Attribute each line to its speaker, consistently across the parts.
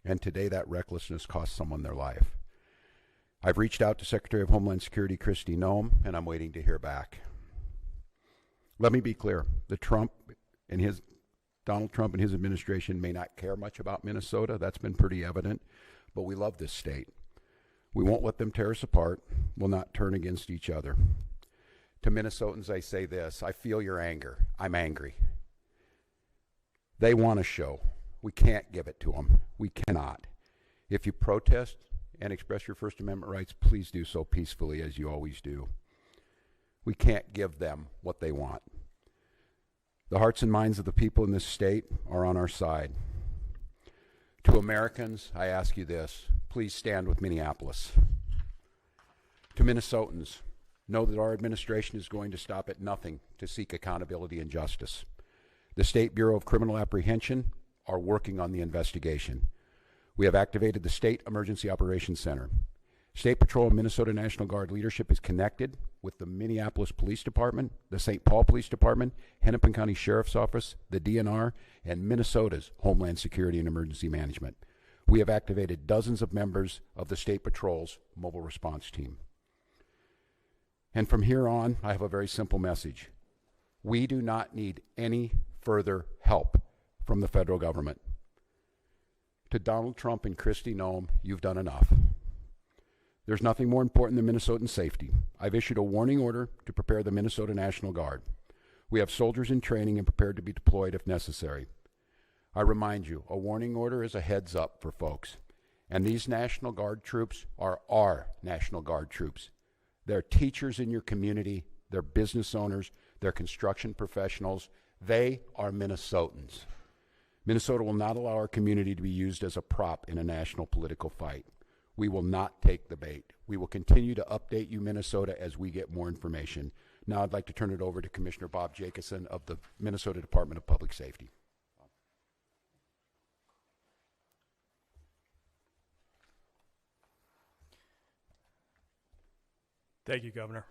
Speaker 1: and today that recklessness cost someone their life. I've reached out to Secretary of Homeland Security Kristi Noem, and I'm waiting to hear back. Let me be clear, Donald Trump and his administration may not care much about Minnesota. That's been pretty evident, but we love this state. We won't let them tear us apart. We'll not turn against each other. To Minnesotans, I say this: I feel your anger. I'm angry. They want a show. We can't give it to them. We cannot. If you protest and express your First Amendment rights, please do so peacefully, as you always do. We can't give them what they want. The hearts and minds of the people in this state are on our side. To Americans, I ask you this: please stand with Minneapolis. To Minnesotans, know that our administration is going to stop at nothing to seek accountability and justice. The State Bureau of Criminal Apprehension are working on the investigation. We have activated the State Emergency Operations Center. State Patrol and Minnesota National Guard leadership is connected with the Minneapolis Police Department, the St. Paul Police Department, Hennepin County Sheriff's Office, the DNR, and Minnesota's Homeland Security and Emergency Management. We have activated dozens of members of the State Patrol's mobile response team. And from here on, I have a very simple message. We do not need any further help from the federal government. To Donald Trump and Kristi Noem, you've done enough. There's nothing more important than Minnesotan safety. I've issued a warning order to prepare the Minnesota National Guard. We have soldiers in training and prepared to be deployed if necessary. I remind you, a warning order is a heads up for folks. And these National Guard troops are our National Guard troops. They're teachers in your community, they're business owners, they're construction professionals. They are Minnesotans. Minnesota will not allow our community to be used as a prop in a national political fight. We will not take the bait. We will continue to update you, Minnesota, as we get more information. Now I'd like to turn it over to Commissioner Bob Jacobson of the Minnesota Department of Public Safety.
Speaker 2: Thank you, Governor.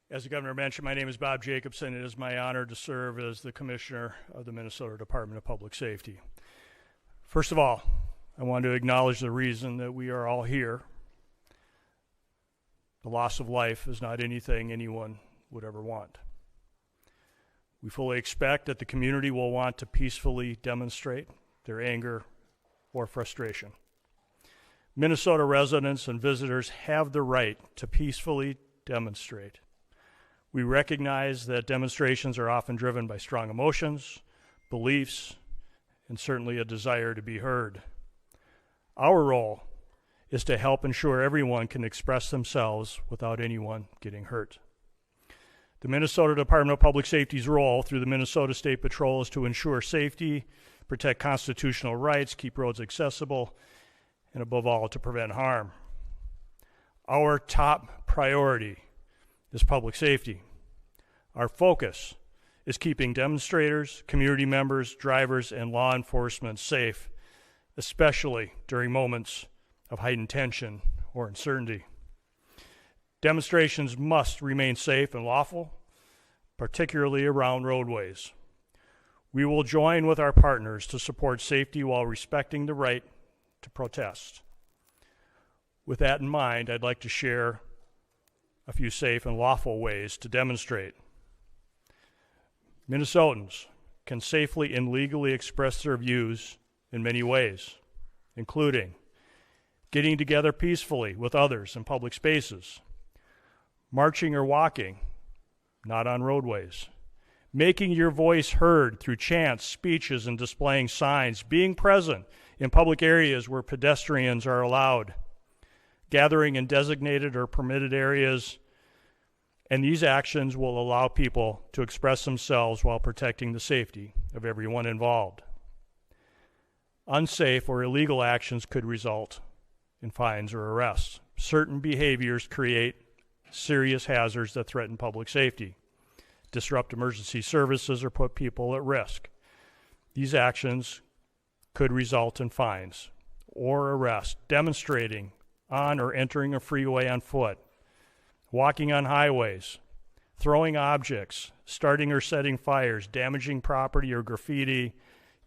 Speaker 2: As the Governor mentioned, my name is Bob Jacobson. It is my honor to serve as the Commissioner of the Minnesota Department of Public Safety. First of all, I want to acknowledge the reason that we are all here. The loss of life is not anything anyone would ever want. We fully expect that the community will want to peacefully demonstrate their anger or frustration. Minnesota residents and visitors have the right to peacefully demonstrate. We recognize that demonstrations are often driven by strong emotions, beliefs, and certainly a desire to be heard. Our role is to help ensure everyone can express themselves without anyone getting hurt. The Minnesota Department of Public Safety's role through the Minnesota State Patrol is to ensure safety, protect constitutional rights, keep roads accessible, and above all, to prevent harm. Our top priority is public safety. Our focus is keeping demonstrators, community members, drivers, and law enforcement safe, especially during moments of heightened tension or uncertainty. Demonstrations must remain safe and lawful, particularly around roadways. We will join with our partners to support safety while respecting the right to protest. With that in mind, I'd like to share a few safe and lawful ways to demonstrate. Minnesotans can safely and legally express their views in many ways, including getting together peacefully with others in public spaces, marching or walking, not on roadways, making your voice heard through chants, speeches, and displaying signs, being present in public areas where pedestrians are allowed, gathering in designated or permitted areas, and these actions will allow people to express themselves while protecting the safety of everyone involved. Unsafe or illegal actions could result in fines or arrests. Certain behaviors create serious hazards that threaten public safety, disrupt emergency services, or put people at risk. These actions could result in fines or arrest. Demonstrating on or entering a freeway on foot, walking on highways, throwing objects, starting or setting fires, damaging property or graffiti,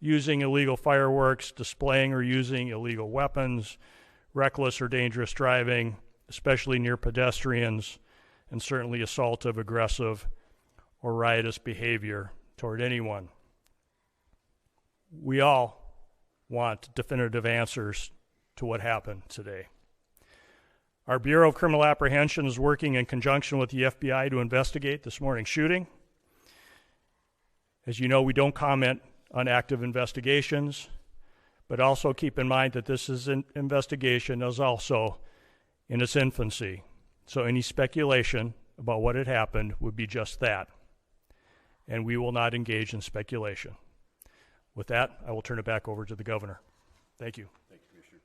Speaker 2: using illegal fireworks, displaying or using illegal weapons, reckless or dangerous driving, especially near pedestrians, and certainly assault of aggressive or riotous behavior toward anyone. We all want definitive answers to what happened today. Our Bureau of Criminal Apprehension is working in conjunction with the FBI to investigate this morning's shooting. As you know, we don't comment on active investigations, but also keep in mind that this is an investigation is also in its infancy. So any speculation about what had happened would be just that. And we will not engage in speculation. With that, I will turn it back over to the governor. Thank you.
Speaker 1: Thanks, Commissioner.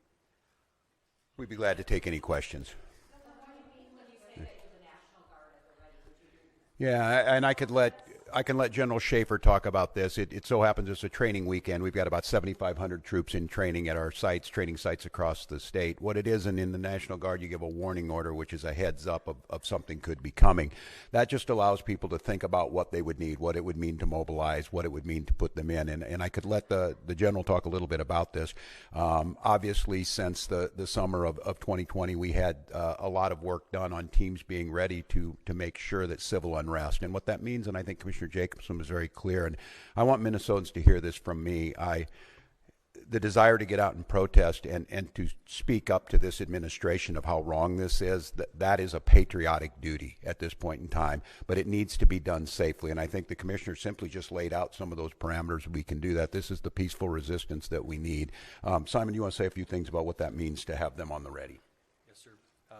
Speaker 1: We'd be glad to take any questions. Yeah, and I can let General Schaefer talk about this. It so happens it's a training weekend. We've got about 7,500 troops in training at our sites, training sites across the state. What it is, and in the National Guard, you give a warning order, which is a heads up of something could be coming. That just allows people to think about what they would need, what it would mean to mobilize, what it would mean to put them in. And I could let the General talk a little bit about this. Obviously, since the summer of 2020, we had a lot of work done on teams being ready to make sure that civil unrest, and what that means, and I think Commissioner Jacobson was very clear, and I want Minnesotans to hear this from me. The desire to get out and protest and to speak up to this administration of how wrong this is, that is a patriotic duty at this point in time, but it needs to be done safely. And I think the commissioner simply just laid out some of those parameters. We can do that. This is the peaceful resistance that we need. Simon, you want to say a few things about what that means to have them on the ready?
Speaker 3: Yes, sir.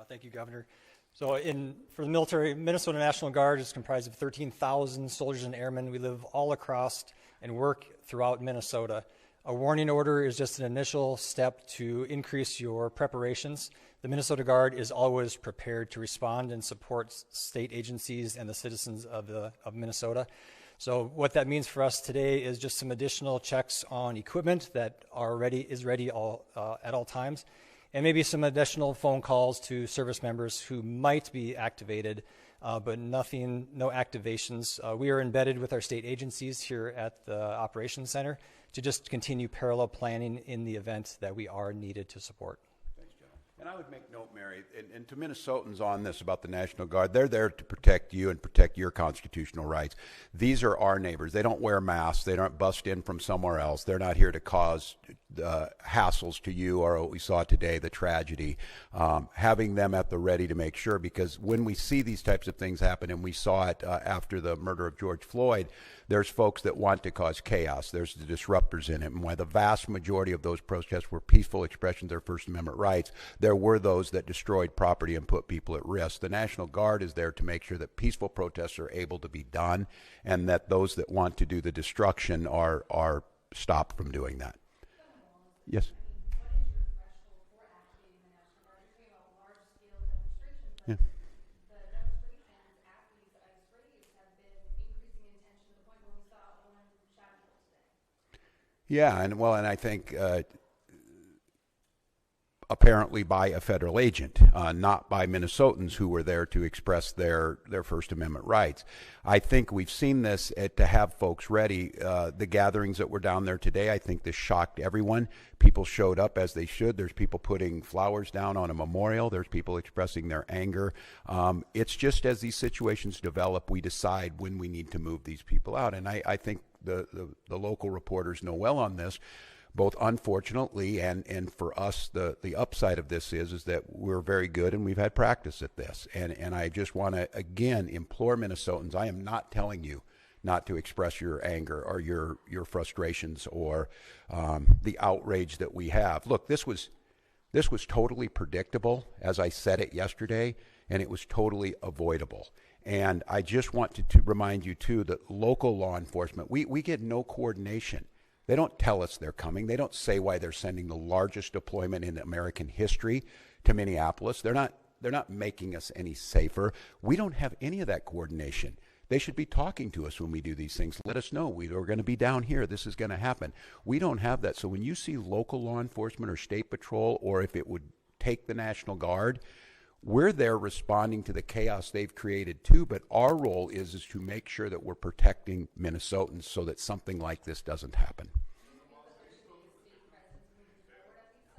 Speaker 3: Thank you, Governor. So for the military, Minnesota National Guard is comprised of 13,000 soldiers and airmen. We live all across and work throughout Minnesota. A warning order is just an initial step to increase your preparations. The Minnesota Guard is always prepared to respond and support state agencies and the citizens of Minnesota. So what that means for us today is just some additional checks on equipment that is ready at all times, and maybe some additional phone calls to service members who might be activated, but no activations. We are embedded with our state agencies here at the Operations Center to just continue parallel planning in the event that we are needed to support.
Speaker 1: Thanks, General. And I would make note, Mary, and to Minnesotans on this about the National Guard, they're there to protect you and protect your constitutional rights. These are our neighbors. They don't wear masks. They don't bust in from somewhere else. They're not here to cause hassles to you or what we saw today, the tragedy. Having them at the ready to make sure, because when we see these types of things happen, and we saw it after the murder of George Floyd, there's folks that want to cause chaos. There's the disruptors in it. And while the vast majority of those protests were peaceful expressions of their First Amendment rights, there were those that destroyed property and put people at risk. The National Guard is there to make sure that peaceful protests are able to be done, and that those that want to do the destruction are stopped from doing that. Yes. Yeah. Yeah, and I think apparently by a federal agent, not by Minnesotans who were there to express their First Amendment rights. I think we've seen this to have folks ready. The gatherings that were down there today, I think this shocked everyone. People showed up as they should. There's people putting flowers down on a memorial. There's people expressing their anger. It's just as these situations develop, we decide when we need to move these people out. And I think the local reporters know well on this. Both unfortunately and for us, the upside of this is that we're very good and we've had practice at this. And I just want to, again, implore Minnesotans, I am not telling you not to express your anger or your frustrations or the outrage that we have. Look, this was totally predictable, as I said it yesterday, and it was totally avoidable. And I just want to remind you, too, that local law enforcement, we get no coordination. They don't tell us they're coming. They don't say why they're sending the largest deployment in American history to Minneapolis. They're not making us any safer. We don't have any of that coordination. They should be talking to us when we do these things. Let us know we're going to be down here. This is going to happen. We don't have that. So when you see local law enforcement or state patrol, or if it would take the National Guard, we're there responding to the chaos they've created too, but our role is to make sure that we're protecting Minnesotans so that something like this doesn't happen.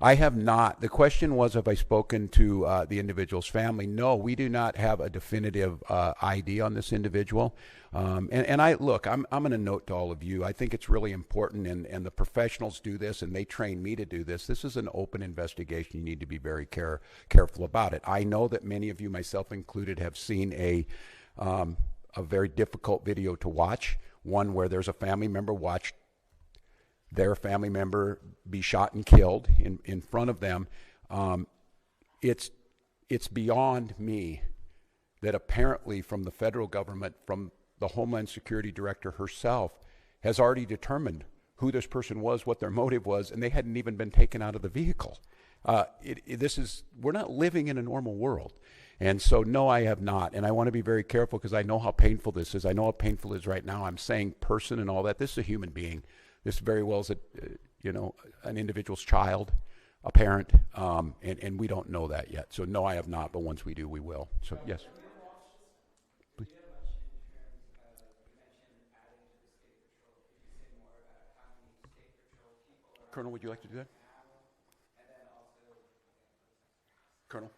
Speaker 1: I have not. The question was, have I spoken to the individual's family? No, we do not have a definitive ID on this individual. And I look, I'm going to note to all of you, I think it's really important, and the professionals do this, and they train me to do this. This is an open investigation. You need to be very careful about it. I know that many of you, myself included, have seen a very difficult video to watch, one where there's a family member watched their family member be shot and killed in front of them. It's beyond me that apparently from the federal government, from the Homeland Security Director herself, has already determined who this person was, what their motive was, and they hadn't even been taken out of the vehicle. We're not living in a normal world. And so, no, I have not. And I want to be very careful because I know how painful this is. I know how painful it is right now. I'm saying person and all that. This is a human being. This very well is an individual's child, a parent, and we don't know that yet. So no, I have not, but once we do, we will. So yes. Please. Colonel, would you like to do that? Colonel.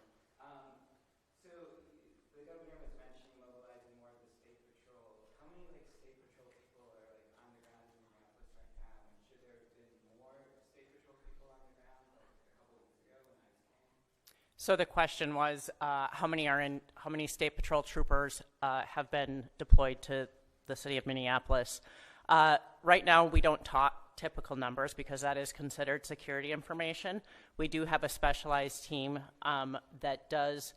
Speaker 4: So the question was, how many State Patrol troopers have been deployed to the city of Minneapolis? Right now, we don't talk typical numbers because that is considered security information. We do have a specialized team that does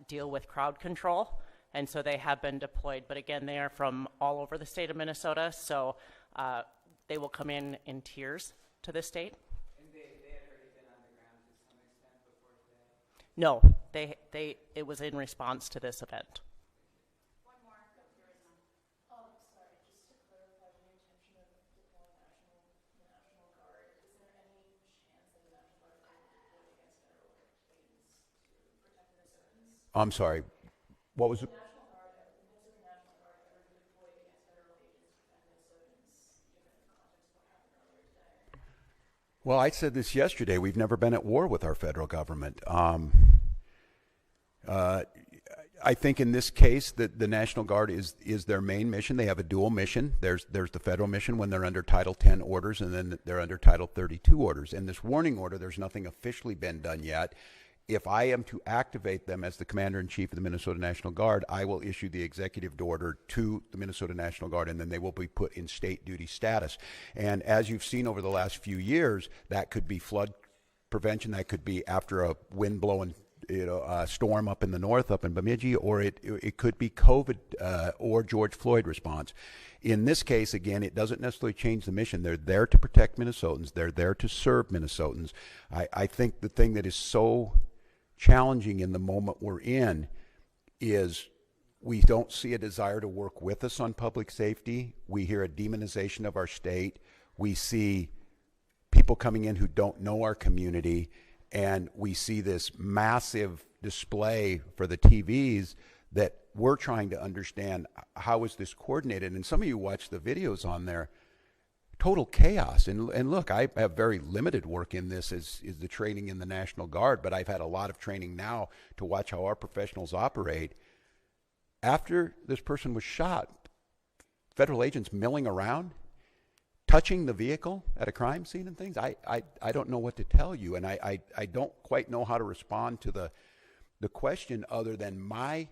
Speaker 4: deal with crowd control, and so they have been deployed. But again, they are from all over the state of Minnesota, so they will come in tiers to the state. No, it was in response to this event.
Speaker 5: One more. Sorry, just to clarify the intention of deploying the National Guard, is there any chance that the National Guard will be deployed against federal agents to protect Minnesotans?
Speaker 1: I'm sorry. What was it?
Speaker 5: Has the National Guard ever been deployed against federal agents to protect Minnesotans, given the context of what happened earlier today?
Speaker 1: Well, I said this yesterday. We've never been at war with our federal government. I think in this case that the National Guard is their main mission. They have a dual mission. There's the federal mission when they're under Title 10 orders, and then they're under Title 32 orders. In this warning order, there's nothing officially been done yet. If I am to activate them as the Commander-in-Chief of the Minnesota National Guard, I will issue the executive order to the Minnesota National Guard, and then they will be put in state duty status. And as you've seen over the last few years, that could be flood prevention, that could be after a wind-blowing storm up in the north, up in Bemidji, or it could be COVID or George Floyd response. In this case, again, it doesn't necessarily change the mission. They're there to protect Minnesotans. They're there to serve Minnesotans. I think the thing that is so challenging in the moment we're in is we don't see a desire to work with us on public safety. We hear a demonization of our state. We see people coming in who don't know our community, and we see this massive display for the TVs that we're trying to understand how is this coordinated. And some of you watch the videos on there, total chaos. And look, I have very limited work in this is the training in the National Guard, but I've had a lot of training now to watch how our professionals operate. After this person was shot, federal agents milling around, touching the vehicle at a crime scene and things. I don't know what to tell you, and I don't quite know how to respond to the question other than my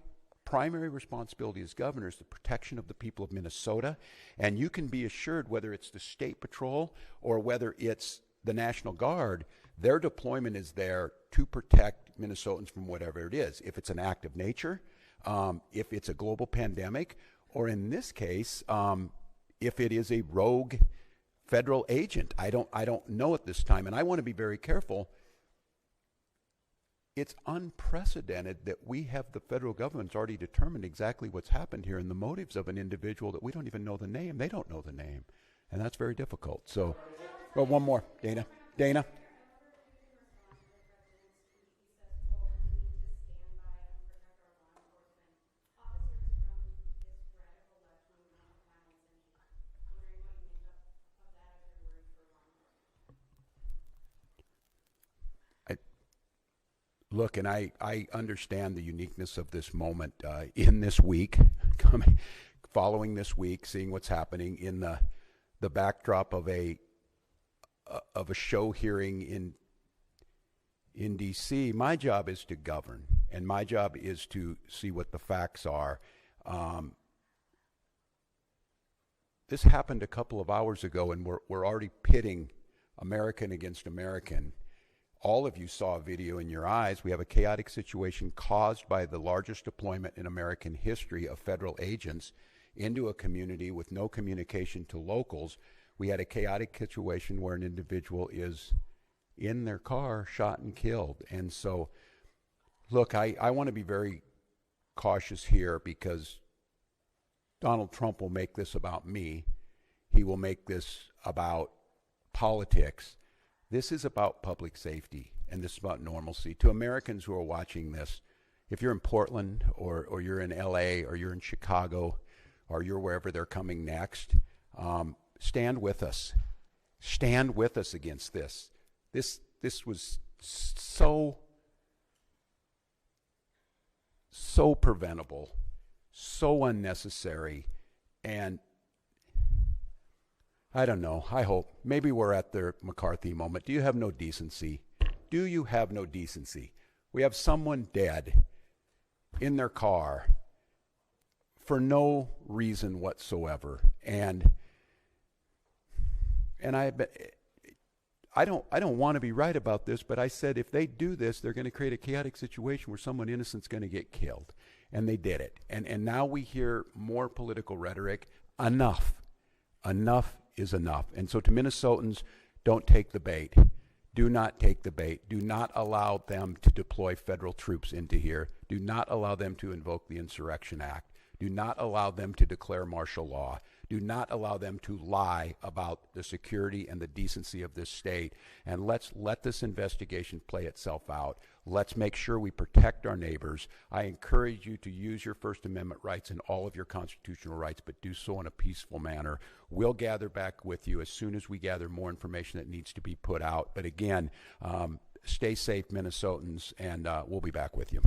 Speaker 1: primary responsibility as governor is the protection of the people of Minnesota. And you can be assured, whether it's the State Patrol or whether it's the National Guard, their deployment is there to protect Minnesotans from whatever it is. If it's an act of nature, if it's a global pandemic, or in this case, if it is a rogue federal agent. I don't know at this time, and I want to be very careful. It's unprecedented that we have the federal government's already determined exactly what's happened here and the motives of an individual that we don't even know the name. They don't know the name, and that's very difficult. So, well, one more, Dana. Look, and I understand the uniqueness of this moment in this week, following this week, seeing what's happening in the backdrop of a show hearing in D.C. My job is to govern, and my job is to see what the facts are. This happened a couple of hours ago, and we're already pitting American against American. All of you saw a video in your eyes. We have a chaotic situation caused by the largest deployment in American history of federal agents into a community with no communication to locals. We had a chaotic situation where an individual is in their car, shot and killed. And so, look, I want to be very cautious here, because Donald Trump will make this about me. He will make this about politics. This is about public safety, and this is about normalcy. To Americans who are watching this, if you're in Portland or you're in LA or you're in Chicago or you're wherever they're coming next, stand with us. Stand with us against this. This was so preventable, so unnecessary, and I don't know. I hope. Maybe we're at the McCarthy moment. Do you have no decency? Do you have no decency? We have someone dead in their car for no reason whatsoever, and I don't want to be right about this, but I said if they do this, they're going to create a chaotic situation where someone innocent's going to get killed, and they did it. And now we hear more political rhetoric. Enough is enough. And so to Minnesotans, don't take the bait. Do not take the bait. Do not allow them to deploy federal troops into here. Do not allow them to invoke the Insurrection Act. Do not allow them to declare martial law. Do not allow them to lie about the security and the decency of this state. And let's let this investigation play itself out. Let's make sure we protect our neighbors. I encourage you to use your First Amendment rights and all of your constitutional rights, but do so in a peaceful manner. We'll gather back with you as soon as we gather more information that needs to be put out. But again, stay safe, Minnesotans, and we'll be back with you.